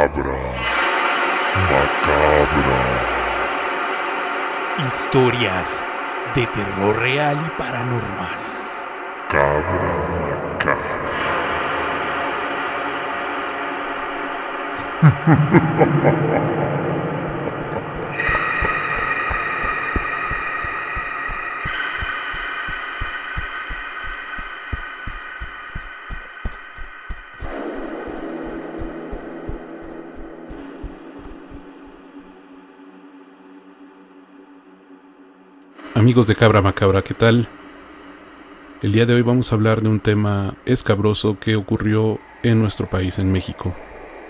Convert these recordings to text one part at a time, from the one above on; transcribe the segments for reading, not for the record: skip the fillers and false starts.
Cabra Macabra. Historias de terror real y paranormal. Cabra Macabra. Amigos de Cabra Macabra, ¿qué tal? El día de hoy vamos a hablar de un tema escabroso que ocurrió en nuestro país, en México.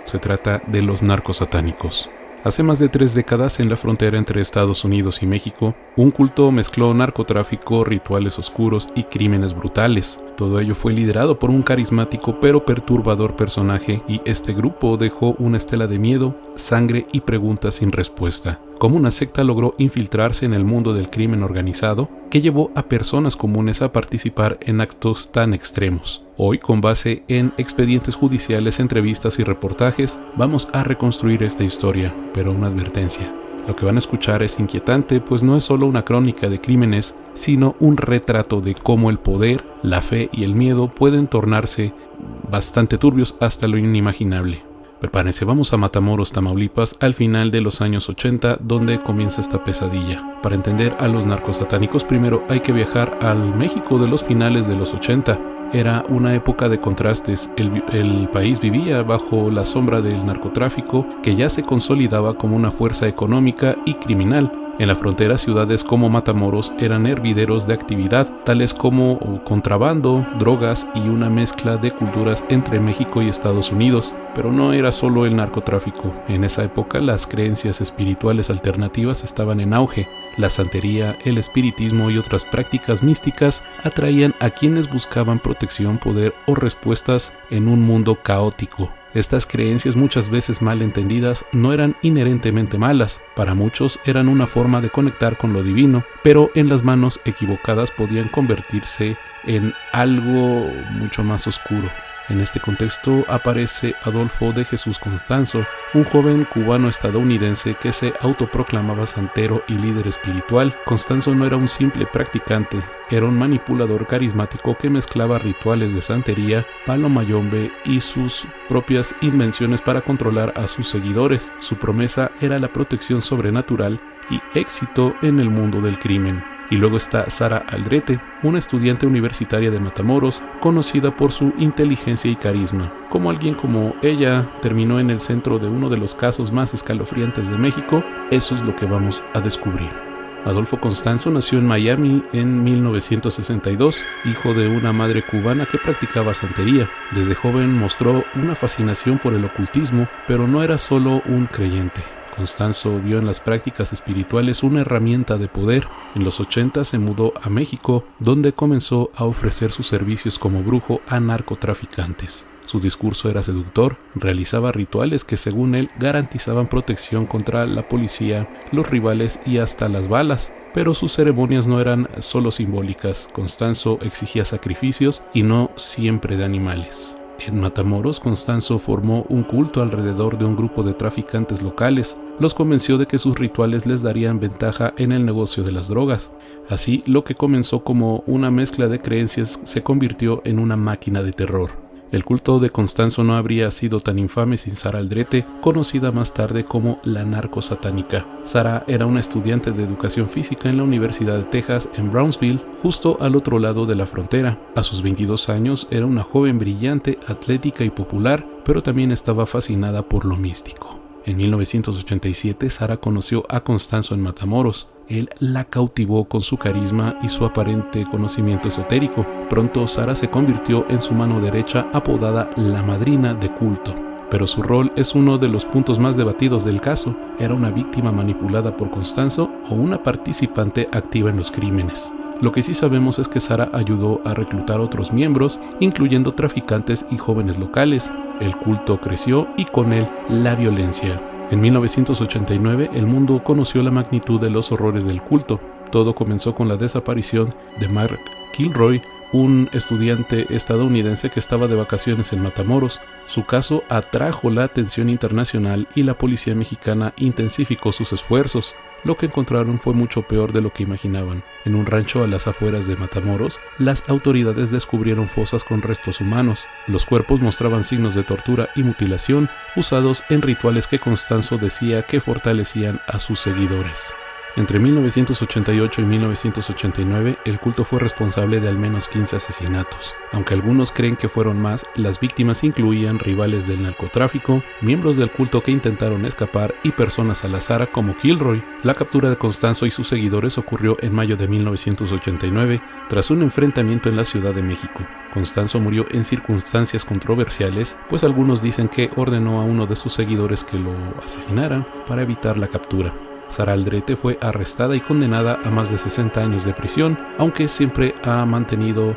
Se trata de los narcos satánicos. Hace más de 3 décadas, en la frontera entre Estados Unidos y México, un culto mezcló narcotráfico, rituales oscuros y crímenes brutales. Todo ello fue liderado por un carismático pero perturbador personaje, y este grupo dejó una estela de miedo, sangre y preguntas sin respuesta. Cómo una secta logró infiltrarse en el mundo del crimen organizado, que llevó a personas comunes a participar en actos tan extremos. Hoy, con base en expedientes judiciales, entrevistas y reportajes, vamos a reconstruir esta historia, pero una advertencia. Lo que van a escuchar es inquietante, pues no es solo una crónica de crímenes, sino un retrato de cómo el poder, la fe y el miedo pueden tornarse bastante turbios hasta lo inimaginable. Prepárense, vamos a Matamoros, Tamaulipas, al final de los años 80, donde comienza esta pesadilla. Para entender a los narcos satánicos, primero hay que viajar al México de los finales de los 80. Era una época de contrastes. El país vivía bajo la sombra del narcotráfico, que ya se consolidaba como una fuerza económica y criminal. En la frontera, ciudades como Matamoros eran hervideros de actividad, tales como contrabando, drogas y una mezcla de culturas entre México y Estados Unidos. Pero no era solo el narcotráfico. En esa época, las creencias espirituales alternativas estaban en auge. La santería, el espiritismo y otras prácticas místicas atraían a quienes buscaban protección, poder o respuestas en un mundo caótico. Estas creencias, muchas veces mal entendidas, no eran inherentemente malas. Para muchos eran una forma de conectar con lo divino, pero en las manos equivocadas podían convertirse en algo mucho más oscuro. En este contexto aparece Adolfo de Jesús Constanzo, un joven cubano-estadounidense que se autoproclamaba santero y líder espiritual. Constanzo no era un simple practicante, era un manipulador carismático que mezclaba rituales de santería, palo mayombe y sus propias invenciones para controlar a sus seguidores. Su promesa era la protección sobrenatural y éxito en el mundo del crimen. Y luego está Sara Aldrete, una estudiante universitaria de Matamoros, conocida por su inteligencia y carisma. Como alguien como ella terminó en el centro de uno de los casos más escalofriantes de México, eso es lo que vamos a descubrir. Adolfo Constanzo nació en Miami en 1962, hijo de una madre cubana que practicaba santería. Desde joven mostró una fascinación por el ocultismo, pero no era solo un creyente. Constanzo vio en las prácticas espirituales una herramienta de poder. En los 80 se mudó a México, donde comenzó a ofrecer sus servicios como brujo a narcotraficantes. Su discurso era seductor, realizaba rituales que, según él, garantizaban protección contra la policía, los rivales y hasta las balas. Pero sus ceremonias no eran solo simbólicas. Constanzo exigía sacrificios y no siempre de animales. En Matamoros, Constanzo formó un culto alrededor de un grupo de traficantes locales. Los convenció de que sus rituales les darían ventaja en el negocio de las drogas. Así, lo que comenzó como una mezcla de creencias se convirtió en una máquina de terror. El culto de Constanzo no habría sido tan infame sin Sara Aldrete, conocida más tarde como la narco satánica. Sara era una estudiante de educación física en la Universidad de Texas en Brownsville, justo al otro lado de la frontera. A sus 22 años era una joven brillante, atlética y popular, pero también estaba fascinada por lo místico. En 1987, Sara conoció a Constanzo en Matamoros. Él la cautivó con su carisma y su aparente conocimiento esotérico. Pronto Sara se convirtió en su mano derecha, apodada la madrina de culto. Pero su rol es uno de los puntos más debatidos del caso. ¿Era una víctima manipulada por Constanzo o una participante activa en los crímenes? Lo que sí sabemos es que Sara ayudó a reclutar otros miembros, incluyendo traficantes y jóvenes locales. El culto creció y con él la violencia. En 1989, el mundo conoció la magnitud de los horrores del culto. Todo comenzó con la desaparición de Mark Kilroy, un estudiante estadounidense que estaba de vacaciones en Matamoros. Su caso atrajo la atención internacional y la policía mexicana intensificó sus esfuerzos. Lo que encontraron fue mucho peor de lo que imaginaban. En un rancho a las afueras de Matamoros, las autoridades descubrieron fosas con restos humanos. Los cuerpos mostraban signos de tortura y mutilación usados en rituales que Constanzo decía que fortalecían a sus seguidores. Entre 1988 y 1989, el culto fue responsable de al menos 15 asesinatos. Aunque algunos creen que fueron más, las víctimas incluían rivales del narcotráfico, miembros del culto que intentaron escapar y personas al azar como Kilroy. La captura de Constanzo y sus seguidores ocurrió en mayo de 1989, tras un enfrentamiento en la Ciudad de México. Constanzo murió en circunstancias controversiales, pues algunos dicen que ordenó a uno de sus seguidores que lo asesinaran para evitar la captura. Sara Aldrete fue arrestada y condenada a más de 60 años de prisión, aunque siempre ha mantenido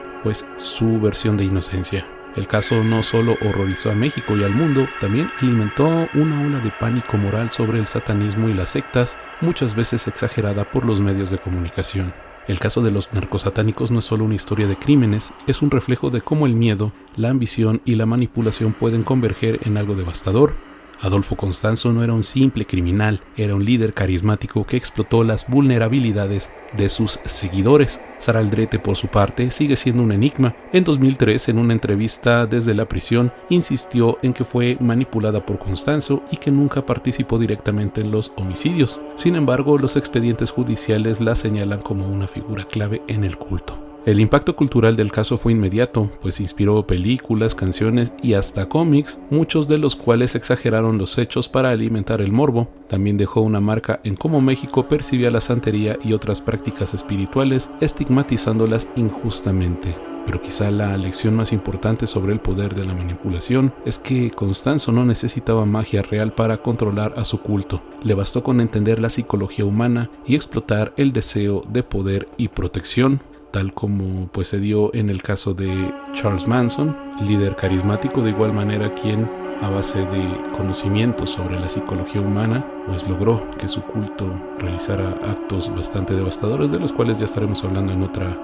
su versión de inocencia. El caso no solo horrorizó a México y al mundo, también alimentó una ola de pánico moral sobre el satanismo y las sectas, muchas veces exagerada por los medios de comunicación. El caso de los narcosatánicos no es solo una historia de crímenes, es un reflejo de cómo el miedo, la ambición y la manipulación pueden converger en algo devastador. Adolfo Constanzo no era un simple criminal, era un líder carismático que explotó las vulnerabilidades de sus seguidores. Sara Aldrete, por su parte, sigue siendo un enigma. En 2003, en una entrevista desde la prisión, insistió en que fue manipulada por Constanzo y que nunca participó directamente en los homicidios. Sin embargo, los expedientes judiciales la señalan como una figura clave en el culto. El impacto cultural del caso fue inmediato, pues inspiró películas, canciones y hasta cómics, muchos de los cuales exageraron los hechos para alimentar el morbo. También dejó una marca en cómo México percibía la santería y otras prácticas espirituales, estigmatizándolas injustamente. Pero quizá la lección más importante sobre el poder de la manipulación es que Constanzo no necesitaba magia real para controlar a su culto. Le bastó con entender la psicología humana y explotar el deseo de poder y protección, tal como se dio en el caso de Charles Manson, líder carismático, de igual manera quien, a base de conocimientos sobre la psicología humana, logró que su culto realizara actos bastante devastadores, de los cuales ya estaremos hablando en otra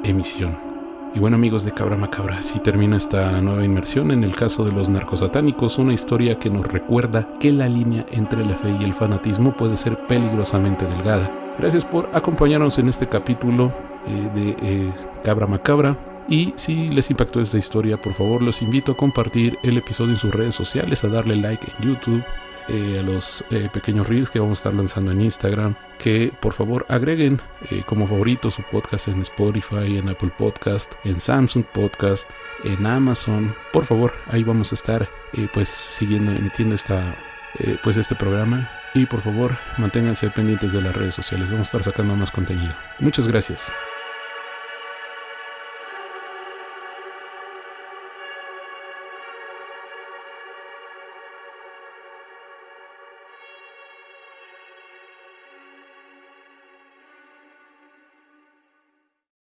emisión. Y bueno, amigos de Cabra Macabra, así termina esta nueva inmersión en el caso de los narcosatánicos, una historia que nos recuerda que la línea entre la fe y el fanatismo puede ser peligrosamente delgada. Gracias por acompañarnos en este capítulo de Cabra Macabra, y si les impactó esta historia, por favor los invito a compartir el episodio en sus redes sociales, a darle like en YouTube, a los pequeños reels que vamos a estar lanzando en Instagram, que por favor agreguen como favorito su podcast en Spotify, en Apple Podcast, en Samsung Podcast, en Amazon. Por favor, ahí vamos a estar siguiendo emitiendo este programa. Y por favor, manténganse pendientes de las redes sociales. Vamos a estar sacando más contenido. Muchas gracias.